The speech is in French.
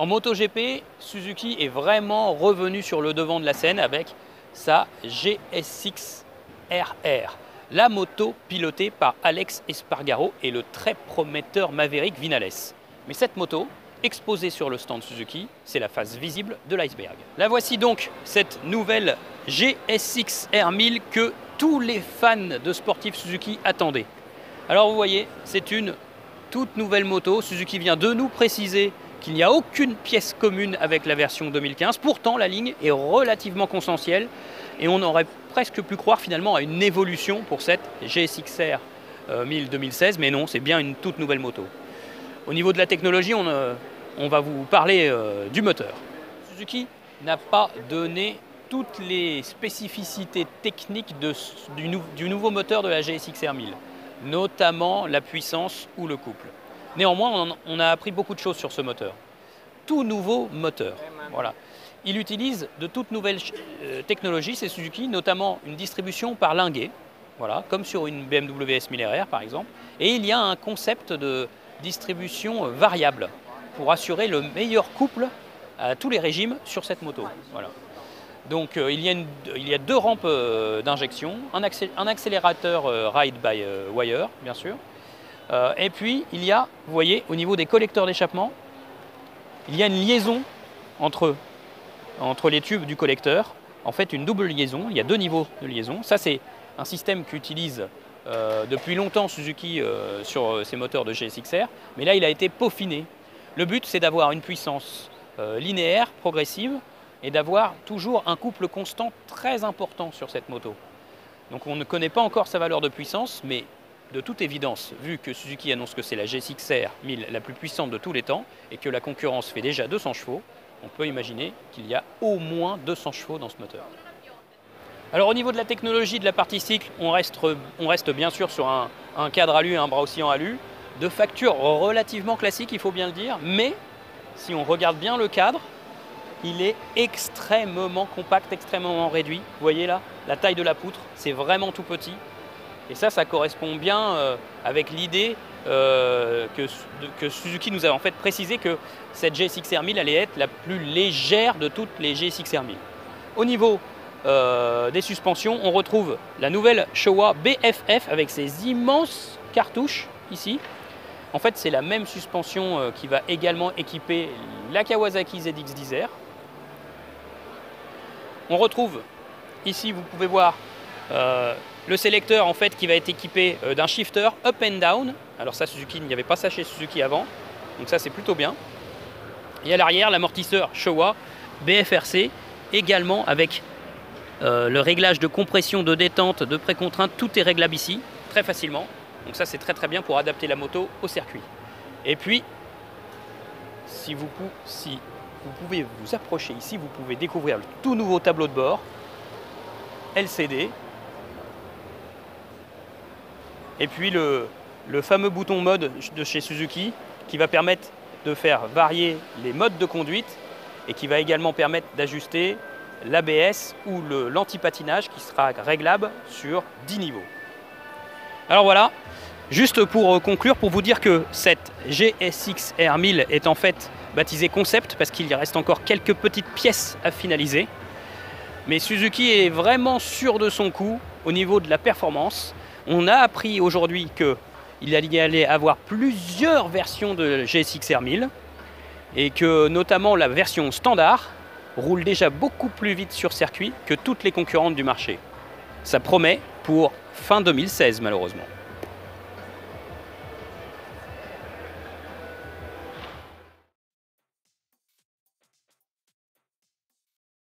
En MotoGP, Suzuki est vraiment revenu sur le devant de la scène avec sa GSX RR, la moto pilotée par Alex Espargaro et le très prometteur Maverick Vinales. Mais cette moto, exposée sur le stand Suzuki, c'est la face visible de l'iceberg. La voici donc, cette nouvelle GSX R1000 que tous les fans de sportifs Suzuki attendaient. Alors vous voyez, c'est une toute nouvelle moto. Suzuki vient de nous préciser qu'il n'y a aucune pièce commune avec la version 2015. Pourtant, la ligne est relativement consensuelle et on aurait presque pu croire finalement à une évolution pour cette GSX-R 1000 2016, mais non, c'est bien une toute nouvelle moto. Au niveau de la technologie, on va vous parler du moteur. Suzuki n'a pas donné toutes les spécificités techniques du nouveau moteur de la GSX-R 1000, notamment la puissance ou le couple. Néanmoins, on a appris beaucoup de choses sur ce moteur. Tout nouveau moteur. Voilà. Il utilise de toutes nouvelles technologies, c'est Suzuki, notamment une distribution par linguet, voilà, comme sur une BMW S1000 RR par exemple. Et il y a un concept de distribution variable pour assurer le meilleur couple à tous les régimes sur cette moto. Voilà. Donc il y a deux rampes d'injection, un accélérateur ride-by-wire, bien sûr. Et puis il y a, vous voyez, au niveau des collecteurs d'échappement, il y a une liaison entre les tubes du collecteur. En fait, une double liaison, il y a deux niveaux de liaison. Ça, c'est un système qu'utilise depuis longtemps Suzuki sur ses moteurs de GSX-R, mais là, il a été peaufiné. Le but, c'est d'avoir une puissance linéaire, progressive, et d'avoir toujours un couple constant très important sur cette moto. Donc on ne connaît pas encore sa valeur de puissance, mais de toute évidence, vu que Suzuki annonce que c'est la GSX-R 1000 la plus puissante de tous les temps, et que la concurrence fait déjà 200 chevaux, on peut imaginer qu'il y a au moins 200 chevaux dans ce moteur. Alors au niveau de la technologie de la partie cycle, on reste bien sûr sur un cadre alu et un bras oscillant alu, de facture relativement classique, il faut bien le dire, mais si on regarde bien le cadre, il est extrêmement compact, extrêmement réduit. Vous voyez là, la taille de la poutre, c'est vraiment tout petit. Et ça correspond bien avec l'idée que Suzuki nous a en fait précisé que cette GSX-R 1000 allait être la plus légère de toutes les GSX-R 1000. Au niveau des suspensions, on retrouve la nouvelle Showa BFF avec ses immenses cartouches ici. En fait, c'est la même suspension qui va également équiper la Kawasaki ZX-10R. On retrouve ici, vous pouvez voir le sélecteur en fait qui va être équipé d'un shifter up and down. Alors ça, Suzuki, il n'y avait pas ça chez Suzuki avant, donc ça c'est plutôt bien. Et à l'arrière, l'amortisseur Showa BFRC, également avec le réglage de compression, de détente, de précontrainte, tout est réglable ici, très facilement. Donc ça c'est très très bien pour adapter la moto au circuit. Et puis, si vous pouvez vous approcher ici, vous pouvez découvrir le tout nouveau tableau de bord LCD. Et puis le fameux bouton mode de chez Suzuki qui va permettre de faire varier les modes de conduite et qui va également permettre d'ajuster l'ABS ou l'anti-patinage qui sera réglable sur 10 niveaux. Alors voilà, juste pour conclure, pour vous dire que cette GSX-R 1000 est en fait baptisée concept parce qu'il y reste encore quelques petites pièces à finaliser. Mais Suzuki est vraiment sûr de son coup au niveau de la performance. On a appris aujourd'hui qu'il allait avoir plusieurs versions de GSX-R 1000 et que notamment la version standard roule déjà beaucoup plus vite sur circuit que toutes les concurrentes du marché. Ça promet pour fin 2016 malheureusement.